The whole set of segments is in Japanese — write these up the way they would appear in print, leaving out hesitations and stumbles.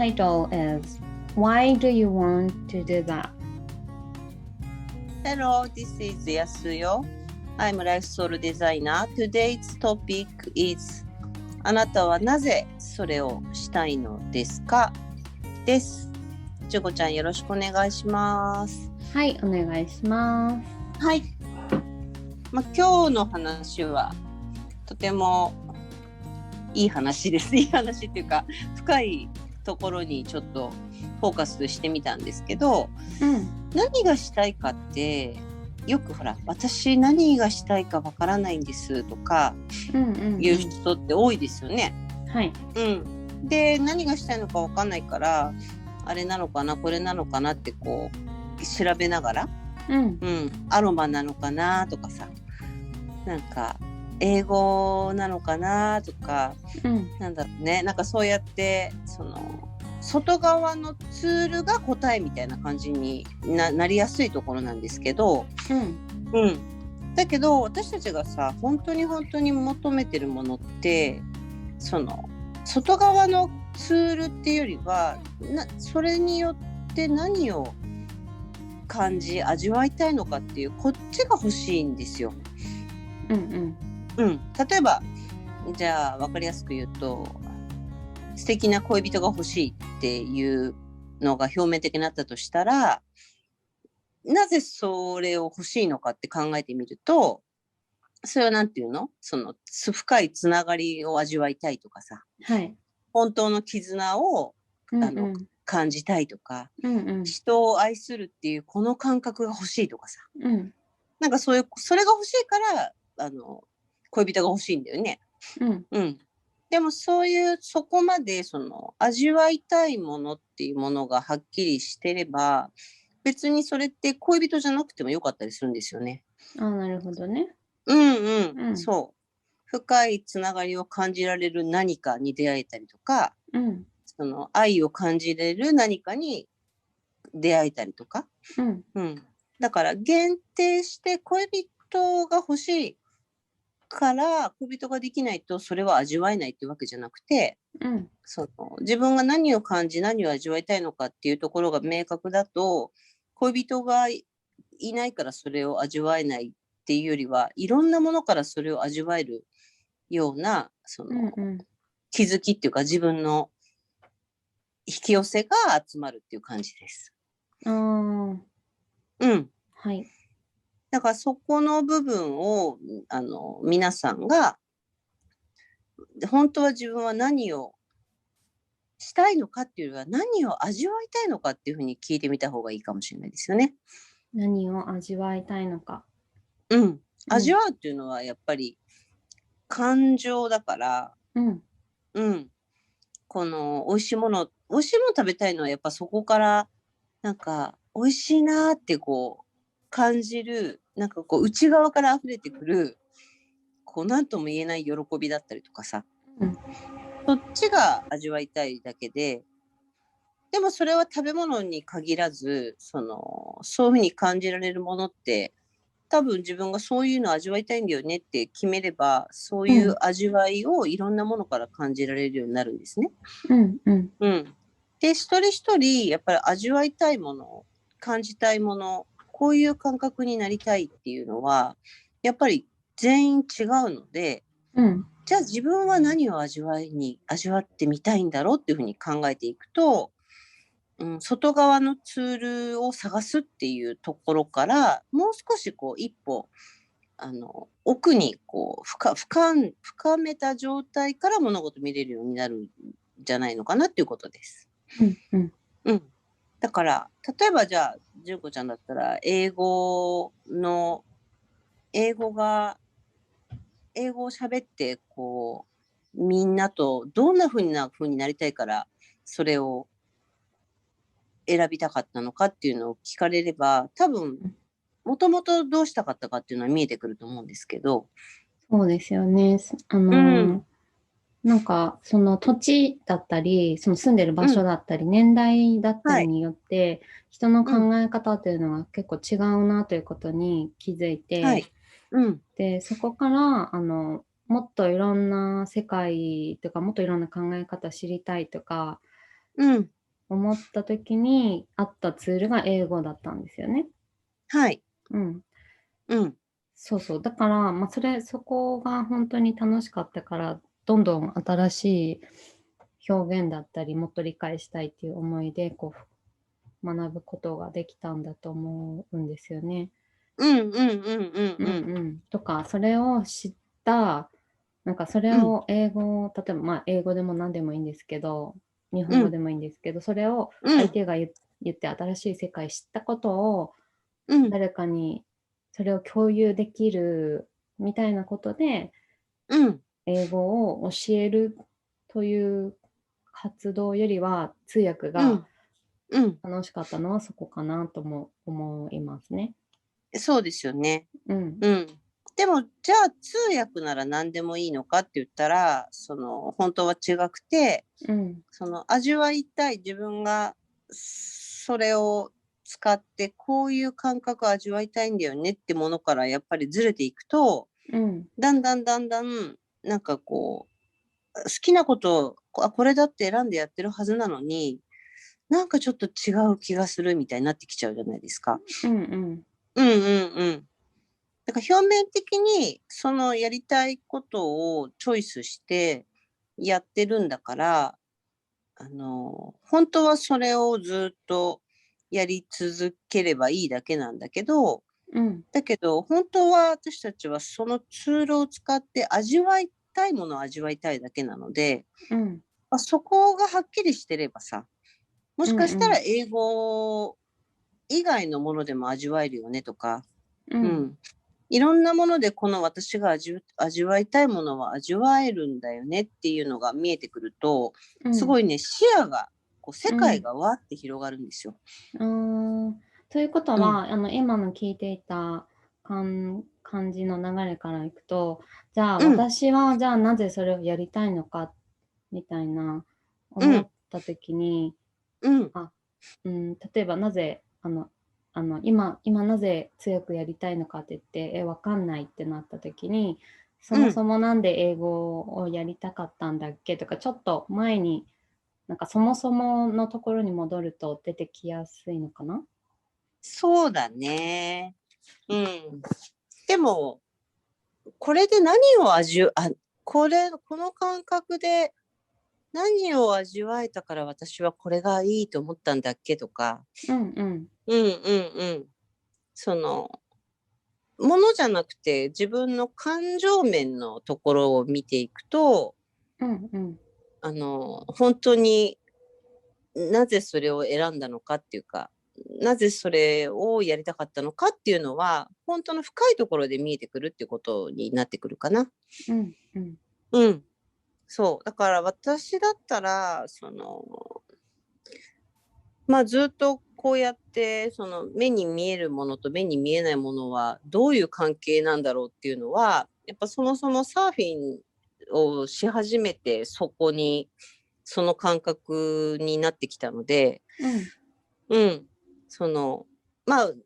title is Why do you want to do that? Hello, this is Yasuyo. I'm Life Soul Designer. Today's topic is あなたはなぜそれをしたいのですかです。ジュコちゃんよろしくお願いします。はい、お願いします。はい。今日の話はとてもいい話です。いい話っていうか深いところにちょっとフォーカスしてみたんですけど、何がしたいかってよくほら私何がしたいかわからないんですとかいう人って多いですよね。はい。で何がしたいのかわかんないからあれなのかなこれなのかなってこう調べながら、アロマなのかなとかさ、なんか英語なのかなとか、なんだろうね、なんかそうやってその外側のツールが答えみたいな感じに なりやすいところなんですけど、だけど私たちがさ本当に求めてるものってその外側のツールっていうよりはそれによって何を感じ味わいたいのかっていうこっちが欲しいんですよ。例えばじゃあ分かりやすく言うと素敵な恋人が欲しいっていうのが表面的になったとしたらなぜそれを欲しいのかって考えてみるとそれはなんていうのその深いつながりを味わいたいとかさ、本当の絆を感じたいとか、人を愛するっていうこの感覚が欲しいとかさ、なんかそれが欲しいから恋人が欲しいんだよね。でもそこまでその味わいたいものっていうものがはっきりしてれば別にそれって恋人じゃなくてもよかったりするんですよね。なるほどね。そう深いつながりを感じられる何かに出会えたりとか、その愛を感じれる何かに出会えたりとか、だから限定して恋人が欲しいから恋人ができないとそれは味わえないっていうわけじゃなくて、その自分が何を感じ何を味わいたいのかっていうところが明確だと恋人がいないからそれを味わえないっていうよりはいろんなものからそれを味わえるようなその、気づきっていうか自分の引き寄せが集まるっていう感じです。だからそこの部分を皆さんが本当は自分は何をしたいのかっていうよりは何を味わいたいのかっていうふうに聞いてみた方がいいかもしれないですよね。何を味わいたいのか。味わうっていうのはやっぱり感情だから、この美味しいもの食べたいのはやっぱそこからなんか美味しいなってこう感じるなんかこう内側から溢れてくるこう何とも言えない喜びだったりとかさ、そっちが味わいたいだけで、でもそれは食べ物に限らずそういうふうに感じられるものって多分自分がそういうのを味わいたいんだよねって決めればそういう味わいをいろんなものから感じられるようになるんですね。で一人一人やっぱり味わいたいもの感じたいものこういう感覚になりたいっていうのはやっぱり全員違うので、じゃあ自分は何を味わってみたいんだろうっていうふうに考えていくと、外側のツールを探すっていうところからもう少しこう一歩奥にこう深めた状態から物事見れるようになるんじゃないのかなっていうことです。だから例えばじゃあ純子ちゃんだったら英語を喋ってこうみんなとどんな風になりたいからそれを選びたかったのかっていうのを聞かれれば多分もともとどうしたかったかっていうのは見えてくると思うんですけど。そうですよね。なんかその土地だったりその住んでる場所だったり、年代だったりによって、人の考え方というのは結構違うなということに気づいて、でそこからもっといろんな世界とかもっといろんな考え方知りたいとかうん。思った時にあったツールが英語だったんですよね。はい。うん。うん。そうそう。だから、そこが本当に楽しかったから、どんどん新しい表現だったり、もっと理解したいっていう思いで、学ぶことができたんだと思うんですよね。うんうんうんうんうんうん。うん。とか、それを知った、なんかそれうん。を例えば英語でも何でもいいんですけど、日うん。本語でもいいんですけど、それをうん。相手が言って新しい世界知ったことをうん。誰かにそれを共有できるみたいなことで、うん。英語を教えるという活動よりは、通訳がうん。うん。楽しかったのはそこかなとも思いますね。そうですよね。うん。うん。でも、じゃあ通訳なら何でもいいのかって言ったら、本当は違くて、うん。味わいたい自分がそれを使ってこういう感覚を味わいたいんだよねってものからやっぱりずれていくと、うん。だんだんだんだん、なんかこう、好きなことを、これだって選んでやってるはずなのに、なんかちょっと違う気がするみたいになってきちゃうじゃないですか。うんうん。うんうんうん。だから表面的にそのやりたいことをチョイスしてやってるんだから、本当はそれをずっとやり続ければいいだけなんだけど、うん。だけど本当は私たちはそのツールを使って味わいたいものを味わいたいだけなので、うん。そこがはっきりしてればさ、もしかしたらうん。英語以外のものでも味わえるよねとか、うん。うん。いろんなものでこの私が味わいたいものは味わえるんだよねっていうのが見えてくると、うん。すごいね、視野が、世うん。界がわって広がるんですよ。うーん。ということうん。は、今の聞いていた感じの流れからいくと、じゃあうん。私は、じゃあなぜそれをやりたいのか、みたいな思っうん。たときに、うん。あ、例えばなぜ、今なぜ強くやりたいのかって言って、わかんないってなったときに、そうん。もそもなんで英語をやりたかったんだっけとか、ちょっと前に、なんかそもそものところに戻ると出てきやすいのかな。そうだね。うん。でも、これで何をこの感覚で何を味わえたから私はこれがいいと思ったんだっけとか、うんうん。うんうんうん。その、ものじゃなくて自分の感情面のところを見ていくと、うんうん。本当になぜそれを選んだのかっていうか、なぜそれをやりたかったのかっていうのは、本当の深いところで見えてくるっていうことになってくるかな。うんうん。うん。そう。だから私だったら、ずっとこうやって、目に見えるものと目に見えないものはどういう関係なんだろうっていうのは、やっぱそもそもサーフィンをし始めてそこに、その感覚になってきたので、うん。うん。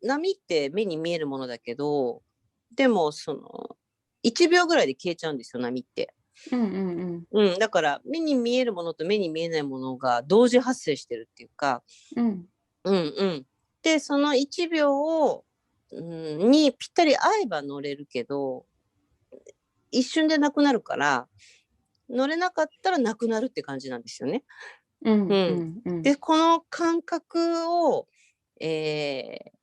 波って目に見えるものだけど、でも1秒ぐらいで消えちゃうんですよ、波って。うんうんうん。うん。だから目に見えるものと目に見えないものが同時発生してるっていうか、うん。うんうん。で、その1秒にぴったり合えば乗れるけど、一瞬でなくなるから、乗れなかったらなくなるって感じなんですよね。うんううん。んうん。で、この感覚を、えー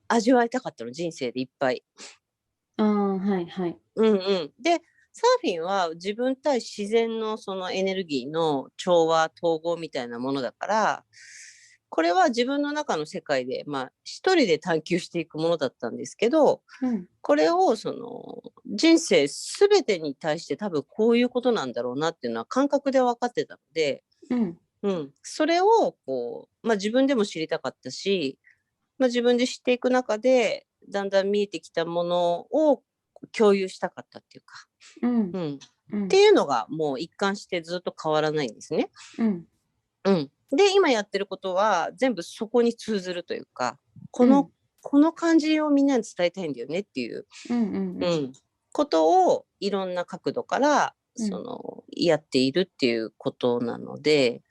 味わいたかったの、人生でいっぱい。ああ、はいはい。うんうん。で、サーフィンは自分対自然のそのエネルギーの調和、統合みたいなものだから、これは自分の中の世界で、一人で探求していくものだったんですけど、うん。これを人生すべてに対して多分こういうことなんだろうなっていうのは感覚で分かってたので、うん。うん、それを自分でも知りたかったし、自分で知っていく中でだんだん見えてきたものを共有したかったっていうか、うん。うん、っうん。ていうのがもう一貫してずっと変わらないんですね。うん。うん、で今やってることは全部そこに通ずるというか、このうん。この感じをみんなに伝えたいんだよねっていう、うんうんうん。うん、ことをいろんな角度からうん。やっているっていうことなので、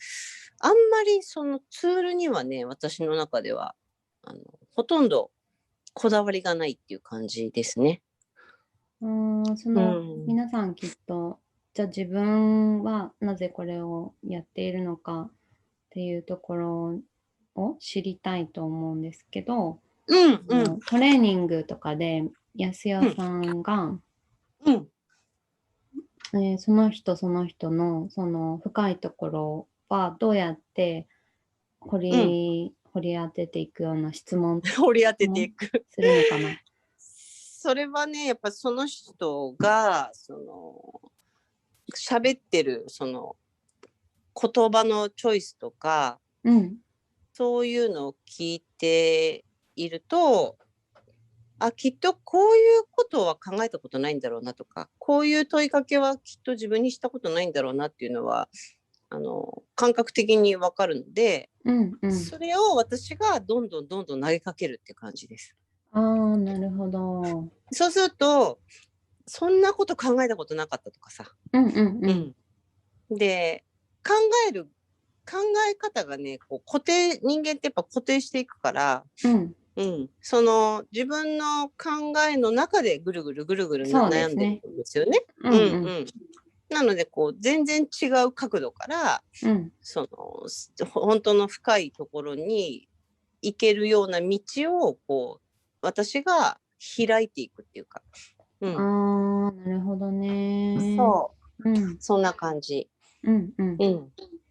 あんまりそのツールにはね、私の中ではほとんどこだわりがないっていう感じですね。皆さんきっと、じゃあ自分はなぜこれをやっているのかっていうところを知りたいと思うんですけど、トレーニングとかで安代さんが、その人その人のその深いところはどうやって掘り当てていくような質問掘り当てていくするのかな。それはね、やっぱその人が喋ってるその言葉のチョイスとか、そういうのを聞いていると、きっとこういうことは考えたことないんだろうなとか、こういう問いかけはきっと自分にしたことないんだろうなっていうのは感覚的に分かるので、それを私がどんどん投げかけるっていう感じです。なるほど。そうするとそんなこと考えたことなかったとかさ、で考え方がね、こう人間ってやっぱ固定していくから、その自分の考えの中でぐるぐる悩んでるんですよね。なのでこう全然違う角度から、その本当の深いところに行けるような道をこう私が開いていくっていうか。なるほどね。そんな感じ。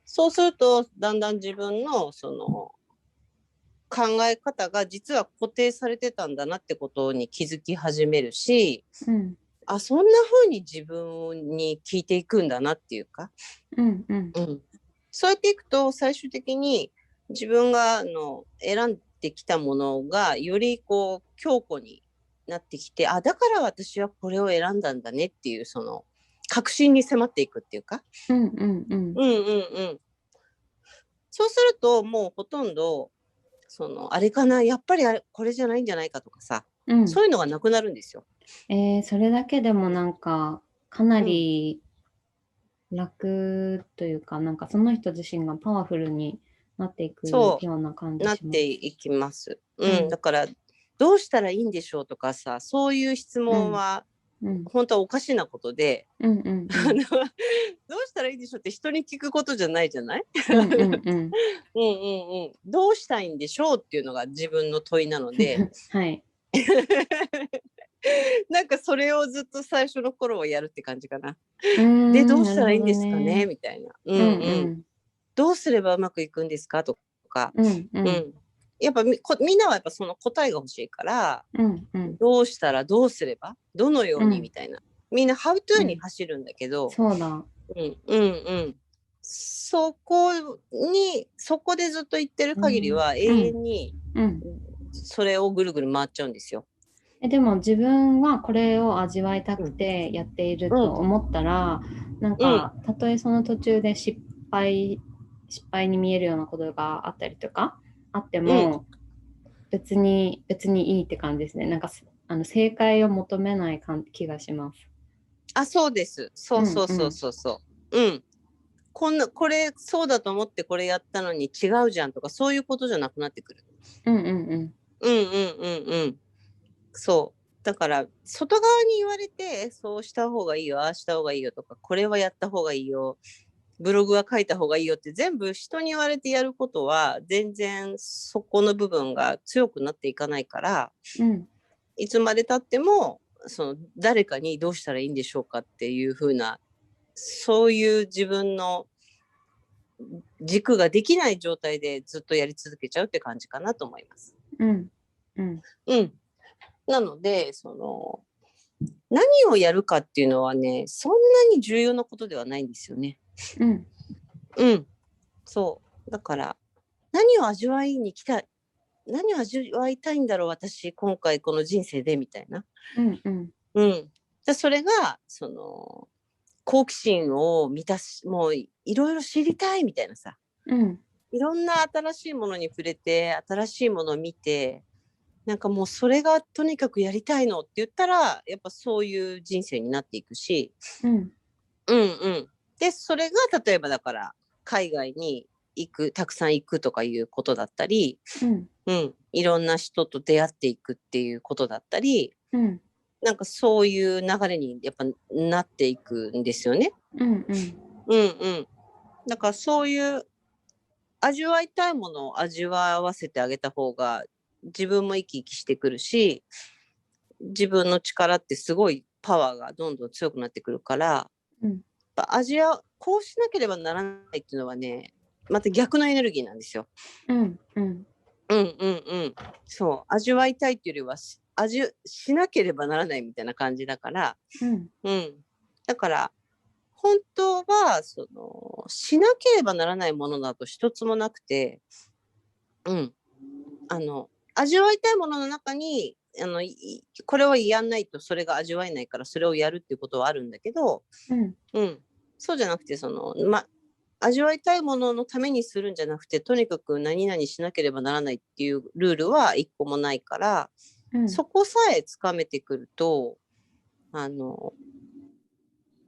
そうするとだんだん自分のその考え方が実は固定されてたんだなってことに気づき始めるし、そんな風に自分に聞いていくんだなっていうか、そうやっていくと最終的に自分が選んできたものがよりこう強固になってきて、だから私はこれを選んだんだねっていうその確信に迫っていくっていうか、そうするともうほとんどそのあれかな、やっぱりこれじゃないんじゃないかとかさ、そういうのがなくなるんですよ。それだけでもなんかかなり楽というか、なんかその人自身がパワフルになっていくような感じします。なっていきます。だからどうしたらいいんでしょうとかさ、そういう質問は本当はおかしなことで、どうしたらいいんでしょうって人に聞くことじゃないじゃない。どうしたいんでしょうっていうのが自分の問いなので、なんかそれをずっと最初の頃はやるって感じかな。でどうしたらいいんですかねみたいな。どうすればうまくいくんですかとか。やっぱみんなはやっぱその答えが欲しいから、どうしたらどうすればどのようにみたいな、みんなハウトゥーに走るんだけど、そこでずっと言ってる限りは永遠にそれをぐるぐる回っちゃうんですよ。でも自分はこれを味わいたくてやっていると思ったら、なんかたとえその途中で失敗に見えるようなことがあったりとかあっても、別にいいって感じですね。なんか正解を求めない気がします。そうです。そう。これそうだと思ってこれやったのに違うじゃんとか、そういうことじゃなくなってくる。そうだから外側に言われてそうした方がいいよ、ああした方がいいよとか、これはやった方がいいよ、ブログは書いた方がいいよって全部人に言われてやることは全然そこの部分が強くなっていかないから、いつまでたってもその誰かにどうしたらいいんでしょうかっていう風な、そういう自分の軸ができない状態でずっとやり続けちゃうって感じかなと思います。なのでその何をやるかっていうのはね、そんなに重要なことではないんですよね。そうだから何を味わいたいんだろう私今回この人生でみたいな。それがその好奇心を満たし、もういろいろ知りたいみたいなさ、いろんな新しいものに触れて新しいものを見て、なんかもうそれがとにかくやりたいのって言ったらやっぱそういう人生になっていくし、でそれが例えばだから海外にたくさん行くとかいうことだったり、いろんな人と出会っていくっていうことだったり、なんかそういう流れにやっぱなっていくんですよね。だからそういう味わいたいものを味わわせてあげた方が自分も生き生きしてくるし、自分の力ってすごいパワーがどんどん強くなってくるから、こうしなければならないっていうのはね、また逆のエネルギーなんですよ。そう、味わいたいっていうよりはしなければならないみたいな感じだから、だから本当はしなければならないものだと一つもなくて、味わいたいものの中にこれをやんないとそれが味わえないからそれをやるっていうことはあるんだけど、そうじゃなくて味わいたいもののためにするんじゃなくて、とにかく何々しなければならないっていうルールは一個もないから、そこさえつかめてくると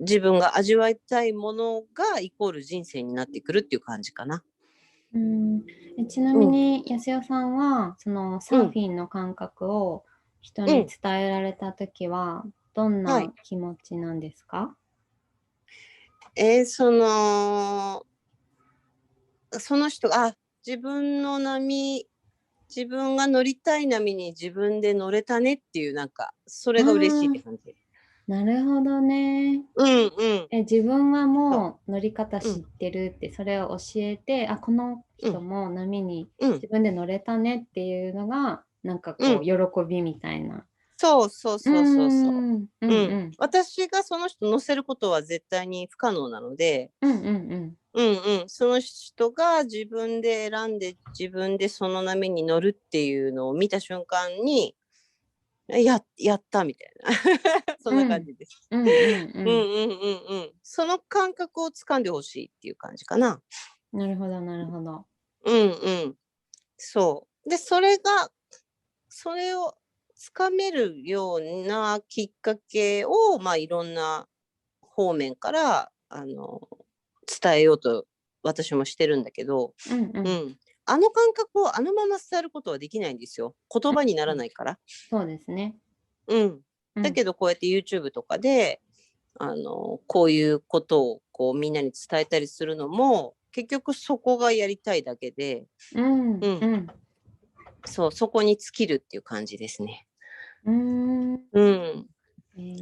自分が味わいたいものがイコール人生になってくるっていう感じかな。ちなみに安代さんはそのサーフィンの感覚を人に伝えられた時はどんな気持ちなんですか？その人が自分が乗りたい波に自分で乗れたねっていう、なんかそれが嬉しいって感じ。なるほどね。自分はもう乗り方知ってるって、それを教えて、この人も波に自分で乗れたねっていうのが、なんかこう、喜びみたいな。そう。私がその人乗せることは絶対に不可能なので、その人が自分で選んで自分でその波に乗るっていうのを見た瞬間に、やったみたいなそんな感じです。その感覚をつかんでほしいっていう感じかな。なるほどなるほど。そうで、それをつかめるようなきっかけをいろんな方面から伝えようと私もしてるんだけど、あの感覚をあのまま伝えることはできないんですよ。言葉にならないから。そうですね。だけどこうやって YouTube とかでこういうことをこうみんなに伝えたりするのも結局そこがやりたいだけで、そこに尽きるっていう感じですね。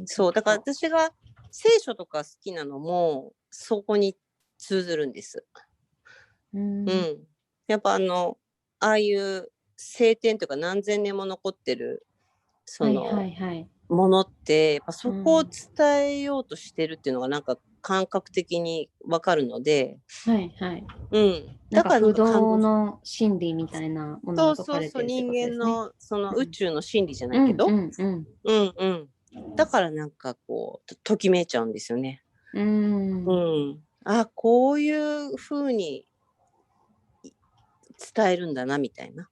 そうだから私が聖書とか好きなのもそこに通ずるんです。やっぱああいう聖典というか何千年も残ってるものってやっぱそこを伝えようとしてるっていうのがなんか感覚的に分かるので、だから不動の真理みたいなものが書かれてるってことですね。人間のその宇宙の真理じゃないけど、だからなんかこうときめいちゃうんですよね。こういう風に伝えるんだなみたいな。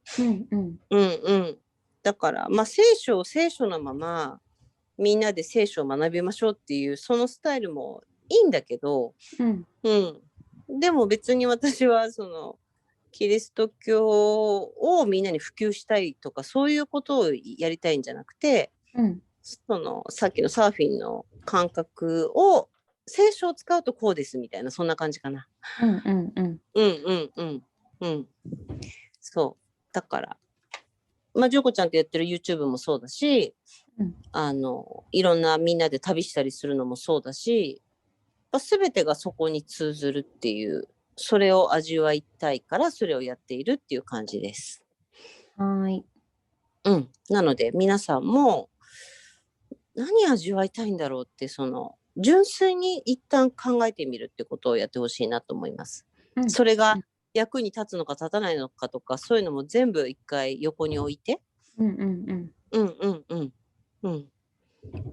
だから聖書のままみんなで聖書を学びましょうっていうそのスタイルもいいんだけど、でも別に私はキリスト教をみんなに普及したいとかそういうことをやりたいんじゃなくて、さっきのサーフィンの感覚を聖書を使うとこうですみたいな、そんな感じかな。そうだからジョコちゃんとやってる YouTube もそうだし、いろんなみんなで旅したりするのもそうだし、全てがそこに通ずるっていう、それを味わいたいからそれをやっているっていう感じです。なので皆さんも何味わいたいんだろうって純粋に一旦考えてみるってことをやってほしいなと思います。それが役に立つのか立たないのかとかそういうのも全部一回横に置いて、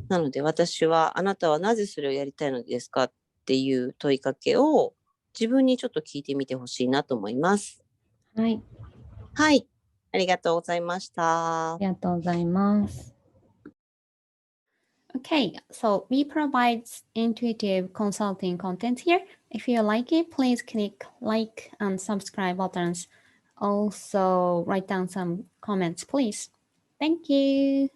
なので私はあなたはなぜそれをやりたいのですかっていう問いかけを自分にちょっと聞いてみてほしいなと思います。はい、ありがとうございました。ありがとうございます。Okay, so we provide intuitive consulting content here. If you like it, please click like and subscribe buttons. Also, write down some comments, please. Thank you.